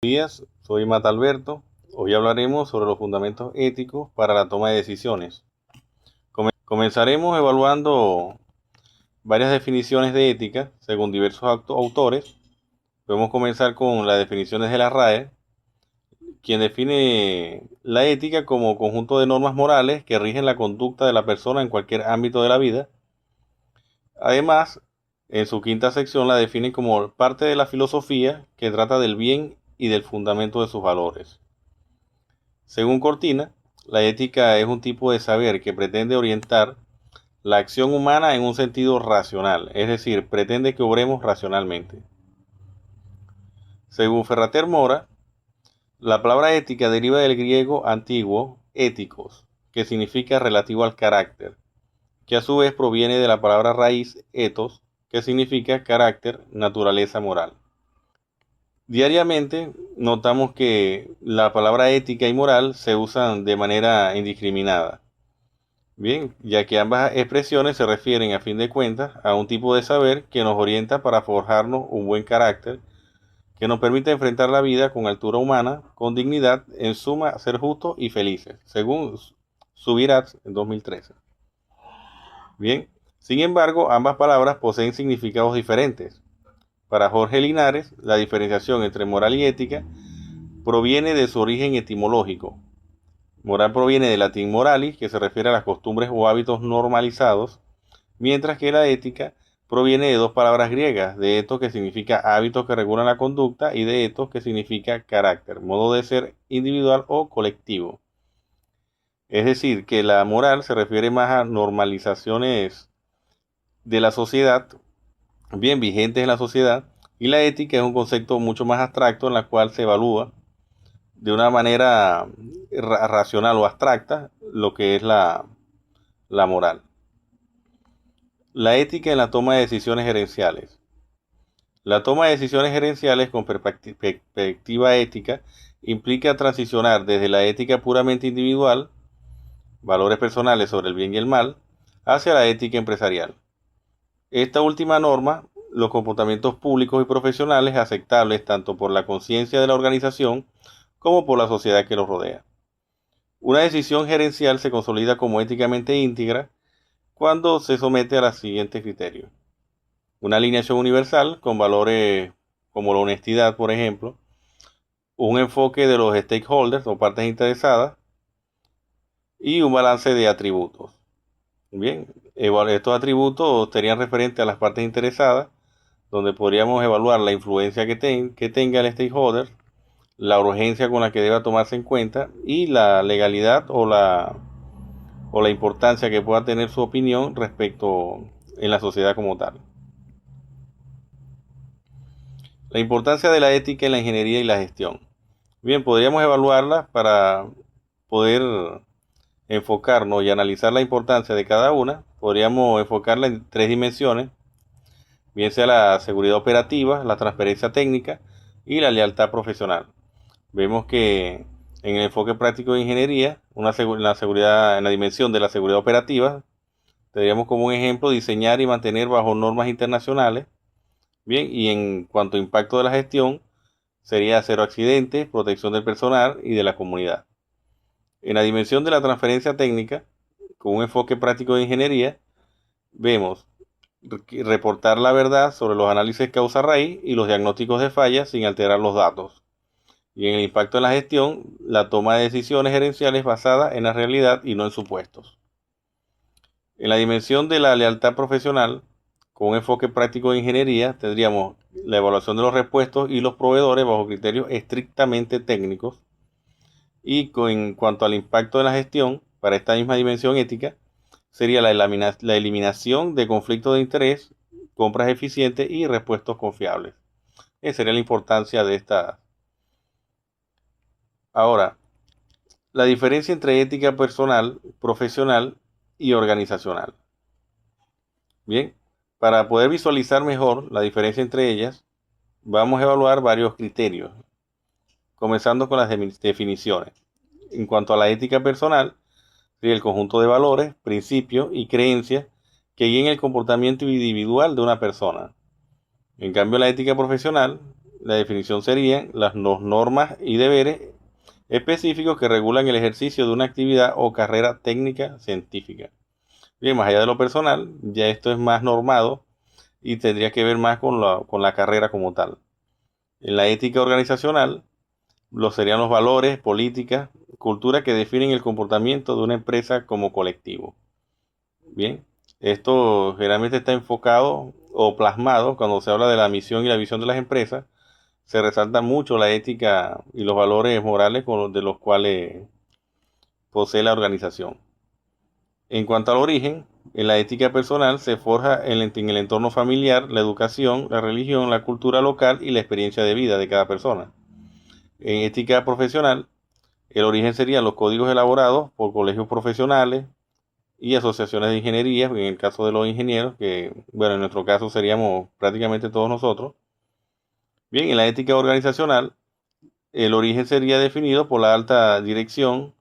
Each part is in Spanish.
Días, soy Mata Alberto. Hoy hablaremos sobre los fundamentos éticos para la toma de decisiones. Comenzaremos evaluando varias definiciones de ética según diversos autores. Podemos comenzar con las definiciones de la RAE, quien define la ética como conjunto de normas morales que rigen la conducta de la persona en cualquier ámbito de la vida. Además, en su quinta sección la define como parte de la filosofía que trata del bien y del fundamento de sus valores. Según Cortina, la ética es un tipo de saber que pretende orientar la acción humana en un sentido racional, es decir, pretende que obremos racionalmente. Según Ferrater Mora, la palabra ética deriva del griego antiguo éticos, que significa relativo al carácter, que a su vez proviene de la palabra raíz ethos, que significa carácter, naturaleza moral. Diariamente notamos que la palabra ética y moral se usan de manera indiscriminada. Bien, ya que ambas expresiones se refieren a fin de cuentas a un tipo de saber que nos orienta para forjarnos un buen carácter, que nos permite enfrentar la vida con altura humana, con dignidad, en suma, ser justos y felices, según Subirats en 2013. Bien, sin embargo, ambas palabras poseen significados diferentes. Para Jorge Linares, la diferenciación entre moral y ética proviene de su origen etimológico. Moral proviene del latín moralis, que se refiere a las costumbres o hábitos normalizados, mientras que la ética proviene de dos palabras griegas, de ethos, que significa hábitos que regulan la conducta, y de ethos, que significa carácter, modo de ser individual o colectivo. Es decir, que la moral se refiere más a normalizaciones de la sociedad, bien vigentes en la sociedad, y la ética es un concepto mucho más abstracto en la cual se evalúa de una manera racional o abstracta lo que es la moral. La ética en la toma de decisiones gerenciales. La toma de decisiones gerenciales con perspectiva ética implica transicionar desde la ética puramente individual, valores personales sobre el bien y el mal, hacia la ética empresarial. Esta última norma, los comportamientos públicos y profesionales aceptables tanto por la conciencia de la organización como por la sociedad que los rodea. Una decisión gerencial se consolida como éticamente íntegra cuando se somete a los siguientes criterios. Una alineación universal con valores como la honestidad, por ejemplo, un enfoque de los stakeholders o partes interesadas y un balance de atributos. Bien, estos atributos serían referentes a las partes interesadas, donde podríamos evaluar la influencia que tenga el stakeholder, la urgencia con la que deba tomarse en cuenta y la legalidad o la importancia que pueda tener su opinión respecto en la sociedad como tal. La importancia de la ética en la ingeniería y la gestión. Bien, podríamos evaluarla para poder enfocarnos y analizar la importancia de cada una. Podríamos enfocarla en tres dimensiones, bien sea la seguridad operativa, la transparencia técnica y la lealtad profesional. Vemos que en el enfoque práctico de ingeniería, en la dimensión de la seguridad operativa, tendríamos como un ejemplo diseñar y mantener bajo normas internacionales. Bien, y en cuanto a impacto de la gestión, sería cero accidentes, protección del personal y de la comunidad. En la dimensión de la transferencia técnica, con un enfoque práctico de ingeniería, vemos reportar la verdad sobre los análisis causa-raíz y los diagnósticos de fallas sin alterar los datos. Y en el impacto en la gestión, la toma de decisiones gerenciales basada en la realidad y no en supuestos. En la dimensión de la lealtad profesional, con un enfoque práctico de ingeniería, tendríamos la evaluación de los repuestos y los proveedores bajo criterios estrictamente técnicos. Y en cuanto al impacto de la gestión, para esta misma dimensión ética, sería la eliminación de conflictos de interés, compras eficientes y repuestos confiables. Esa sería la importancia de esta. Ahora, la diferencia entre ética personal, profesional y organizacional. Bien, para poder visualizar mejor la diferencia entre ellas, vamos a evaluar varios criterios, comenzando con las definiciones. En cuanto a la ética personal, sería el conjunto de valores, principios y creencias que guíen el comportamiento individual de una persona. En cambio, la ética profesional la definición serían las normas y deberes específicos que regulan el ejercicio de una actividad o carrera técnica científica. Bien, más allá de lo personal, ya esto es más normado y tendría que ver más con la carrera como tal. En la ética organizacional, serían los valores, políticas, cultura que definen el comportamiento de una empresa como colectivo. Bien, esto generalmente está enfocado o plasmado cuando se habla de la misión y la visión de las empresas. Se resalta mucho la ética y los valores morales de los cuales posee la organización. En cuanto al origen, en la ética personal se forja en el entorno familiar, la educación, la religión, la cultura local y la experiencia de vida de cada persona. En ética profesional, el origen serían los códigos elaborados por colegios profesionales y asociaciones de ingeniería, en el caso de los ingenieros, que bueno, en nuestro caso seríamos prácticamente todos nosotros. Bien, en la ética organizacional, el origen sería definido por la alta dirección,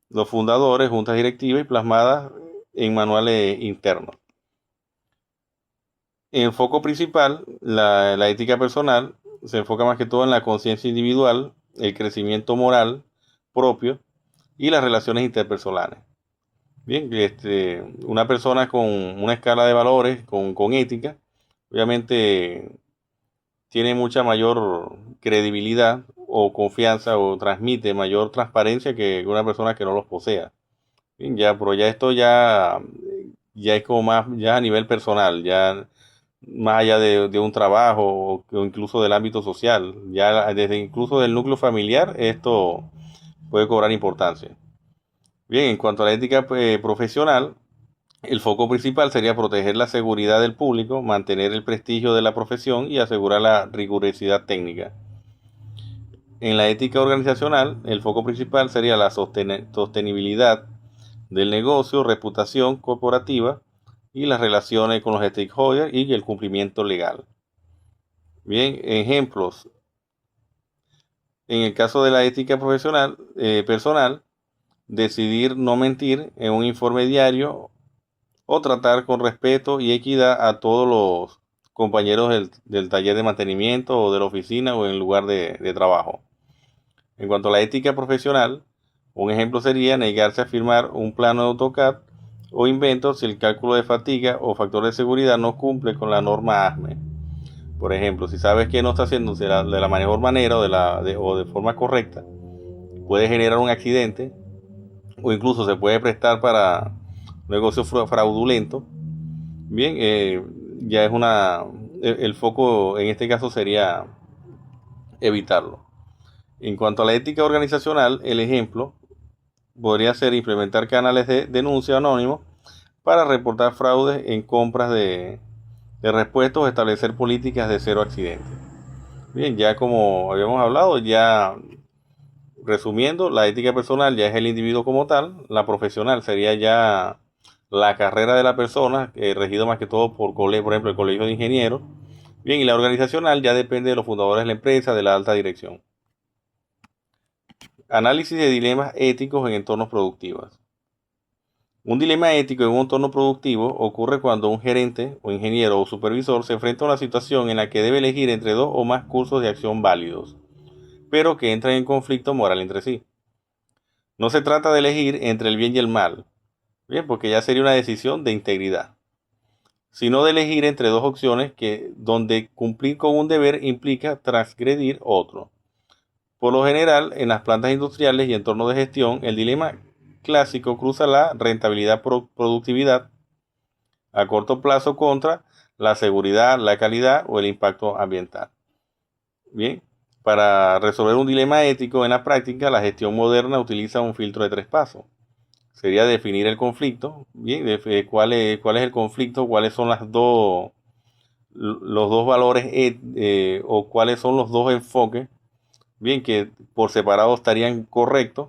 los fundadores, juntas directivas y plasmadas en manuales internos. En el foco principal, la ética personal se enfoca más que todo en la conciencia individual, el crecimiento moral propio y las relaciones interpersonales. Bien, una persona con una escala de valores, con ética, obviamente tiene mucha mayor credibilidad o confianza o transmite mayor transparencia que una persona que no los posea. Bien, ya, pero ya esto ya es como más, ya a nivel personal, ya más allá de un trabajo o incluso del ámbito social, ya desde incluso del núcleo familiar, esto puede cobrar importancia. Bien, en cuanto a la ética profesional, el foco principal sería proteger la seguridad del público, mantener el prestigio de la profesión y asegurar la rigurosidad técnica. En la ética organizacional, el foco principal sería la sostenibilidad del negocio, reputación corporativa y las relaciones con los stakeholders y el cumplimiento legal. Bien, ejemplos. En el caso de la ética profesional, personal, decidir no mentir en un informe diario o tratar con respeto y equidad a todos los compañeros del taller de mantenimiento o de la oficina o en el lugar de trabajo. En cuanto a la ética profesional, un ejemplo sería negarse a firmar un plano de AutoCAD o invento si el cálculo de fatiga o factor de seguridad no cumple con la norma ASME. Por ejemplo, si sabes que no está haciendo de la mejor manera o de forma correcta, puede generar un accidente o incluso se puede prestar para un negocio fraudulento. Bien, ya es el foco en este caso sería evitarlo. En cuanto a la ética organizacional, el ejemplo podría ser implementar canales de denuncia anónimos para reportar fraudes en compras de repuestos o establecer políticas de cero accidentes. Bien, ya como habíamos hablado, ya resumiendo, la ética personal ya es el individuo como tal, la profesional sería ya la carrera de la persona, regido más que todo por ejemplo, el colegio de ingenieros. Bien, y la organizacional ya depende de los fundadores de la empresa, de la alta dirección. Análisis de dilemas éticos en entornos productivos. Un dilema ético en un entorno productivo ocurre cuando un gerente o ingeniero o supervisor se enfrenta a una situación en la que debe elegir entre dos o más cursos de acción válidos, pero que entran en conflicto moral entre sí. No se trata de elegir entre el bien y el mal, bien, porque ya sería una decisión de integridad, sino de elegir entre dos opciones donde cumplir con un deber implica transgredir otro. Por lo general, en las plantas industriales y entornos de gestión, el dilema clásico cruza la rentabilidad-productividad a corto plazo contra la seguridad, la calidad o el impacto ambiental. Bien, para resolver un dilema ético en la práctica, la gestión moderna utiliza un filtro de tres pasos. Sería definir el conflicto, bien, cuál es el conflicto, cuáles son los dos valores o cuáles son los dos enfoques, bien, que por separado estarían correctos,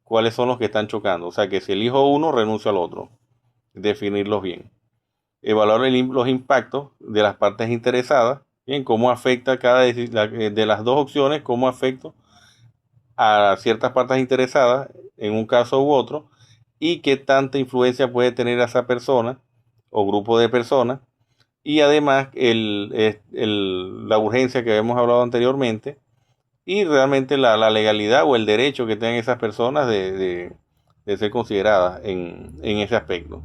cuáles son los que están chocando. O sea, que si elijo uno, renuncio al otro. Definirlos bien. Evaluar los impactos de las partes interesadas, bien, cómo afecta de las dos opciones, cómo afecta a ciertas partes interesadas en un caso u otro y qué tanta influencia puede tener esa persona o grupo de personas y además la urgencia que hemos hablado anteriormente, y realmente la legalidad o el derecho que tengan esas personas de ser consideradas en ese aspecto.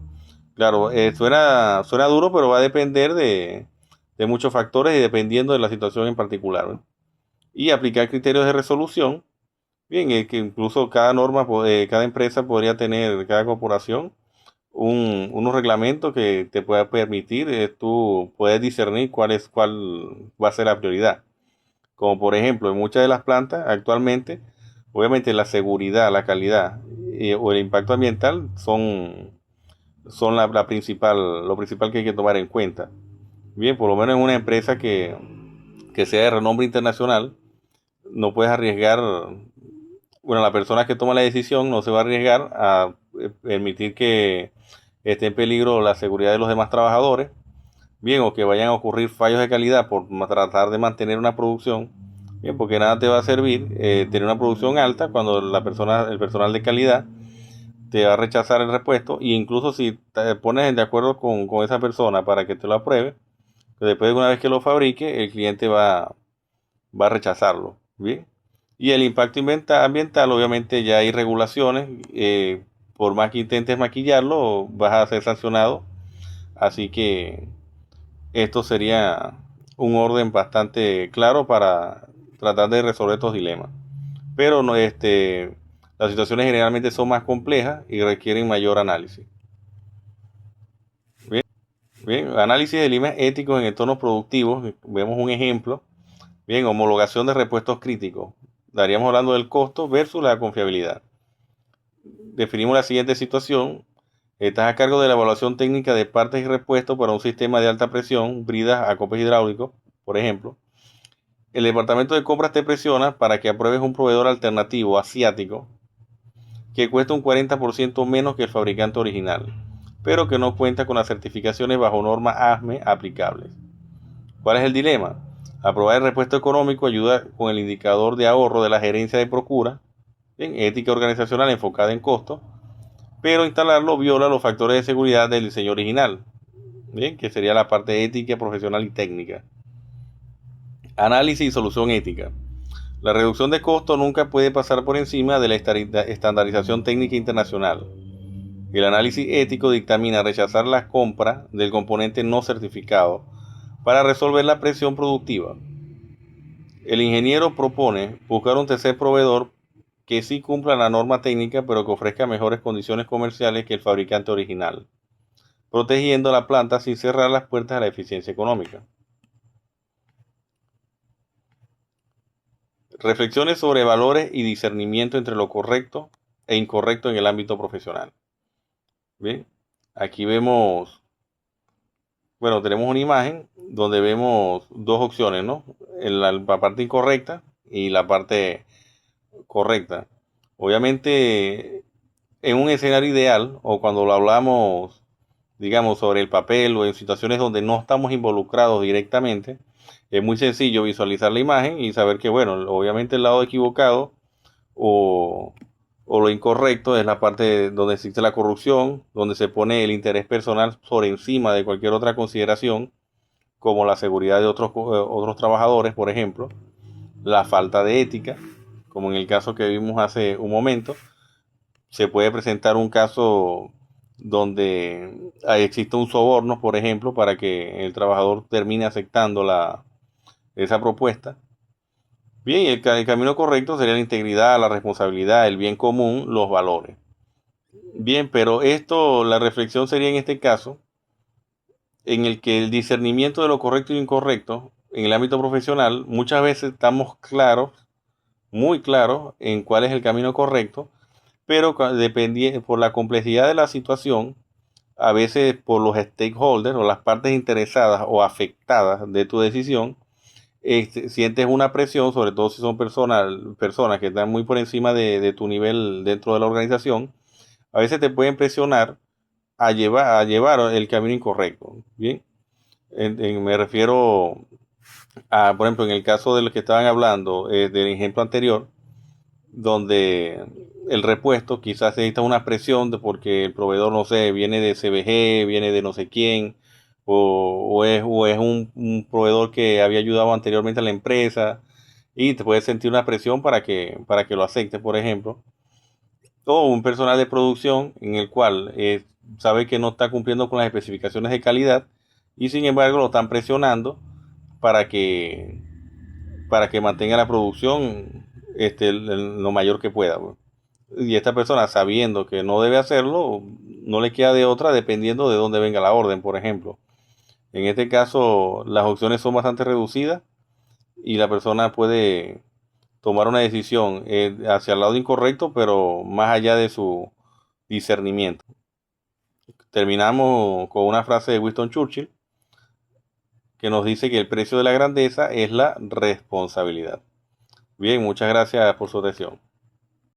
Claro, suena duro, pero va a depender de muchos factores y dependiendo de la situación en particular, ¿no? Y aplicar criterios de resolución. Bien, que incluso cada norma, cada empresa podría tener, cada corporación, unos reglamentos que te pueda permitir, tú puedes discernir cuál va a ser la prioridad. Como por ejemplo, en muchas de las plantas actualmente, obviamente la seguridad, la calidad o el impacto ambiental son lo principal que hay que tomar en cuenta. Bien, por lo menos en una empresa que sea de renombre internacional, no puedes arriesgar, bueno, la persona que toma la decisión no se va a arriesgar a permitir que esté en peligro la seguridad de los demás trabajadores, bien, o que vayan a ocurrir fallos de calidad por tratar de mantener una producción, bien, porque nada te va a servir tener una producción alta cuando el personal de calidad te va a rechazar el repuesto, y incluso si te pones de acuerdo con esa persona para que te lo apruebe, después de una vez que lo fabrique, el cliente va a rechazarlo, ¿bien? Y el impacto ambiental, obviamente ya hay regulaciones, por más que intentes maquillarlo, vas a ser sancionado, así que esto sería un orden bastante claro para tratar de resolver estos dilemas. Pero no, las situaciones generalmente son más complejas y requieren mayor análisis. Bien, bien, análisis de dilemas éticos en entornos productivos, vemos un ejemplo. Bien, homologación de repuestos críticos. Estaríamos hablando del costo versus la confiabilidad. Definimos la siguiente situación. Estás a cargo de la evaluación técnica de partes y repuestos para un sistema de alta presión, bridas a copes hidráulicos, por ejemplo. El departamento de compras te presiona para que apruebes un proveedor alternativo asiático que cuesta un 40% menos que el fabricante original, pero que no cuenta con las certificaciones bajo normas ASME aplicables. ¿Cuál es el dilema? Aprobar el repuesto económico ayuda con el indicador de ahorro de la gerencia de procura, en ética organizacional enfocada en costo, pero instalarlo viola los factores de seguridad del diseño original, bien, que sería la parte ética, profesional y técnica. Análisis y solución ética. La reducción de costo nunca puede pasar por encima de la estandarización técnica internacional. El análisis ético dictamina rechazar la compra del componente no certificado para resolver la presión productiva. El ingeniero propone buscar un tercer proveedor que sí cumpla la norma técnica pero que ofrezca mejores condiciones comerciales que el fabricante original, protegiendo la planta sin cerrar las puertas a la eficiencia económica. Reflexiones sobre valores y discernimiento entre lo correcto e incorrecto en el ámbito profesional. Bien, aquí vemos, bueno, tenemos una imagen donde vemos dos opciones, ¿no? La parte incorrecta y la parte correcta. Obviamente, en un escenario ideal, o cuando lo hablamos, digamos, sobre el papel o en situaciones donde no estamos involucrados directamente, es muy sencillo visualizar la imagen y saber que, bueno, obviamente el lado equivocado o, o lo incorrecto es la parte donde existe la corrupción, donde se pone el interés personal sobre encima de cualquier otra consideración, como la seguridad de otros trabajadores, por ejemplo, la falta de ética, como en el caso que vimos hace un momento. Se puede presentar un caso donde existe un soborno, por ejemplo, para que el trabajador termine aceptando esa propuesta. Bien, el camino correcto sería la integridad, la responsabilidad, el bien común, los valores. Bien, pero la reflexión sería en este caso, en el que el discernimiento de lo correcto y lo incorrecto en el ámbito profesional, muchas veces estamos claros, muy claros, en cuál es el camino correcto, pero por la complejidad de la situación, a veces por los stakeholders o las partes interesadas o afectadas de tu decisión, sientes una presión, sobre todo si son personas que están muy por encima de tu nivel dentro de la organización, a veces te pueden presionar a llevar el camino incorrecto. Bien, me refiero a, por ejemplo, en el caso de los que estaban hablando, del ejemplo anterior, donde el repuesto quizás necesita una presión porque el proveedor, no sé, viene de CBG, viene de no sé quién, o es un proveedor que había ayudado anteriormente a la empresa y te puedes sentir una presión para que lo aceptes, por ejemplo. O un personal de producción en el cual sabe que no está cumpliendo con las especificaciones de calidad y sin embargo lo están presionando para que, para que mantenga la producción lo mayor que pueda, pues. Y esta persona, sabiendo que no debe hacerlo, no le queda de otra dependiendo de dónde venga la orden, por ejemplo. En este caso, las opciones son bastante reducidas y la persona puede tomar una decisión hacia el lado incorrecto, pero más allá de su discernimiento. Terminamos con una frase de Winston Churchill que nos dice que el precio de la grandeza es la responsabilidad. Bien, muchas gracias por su atención.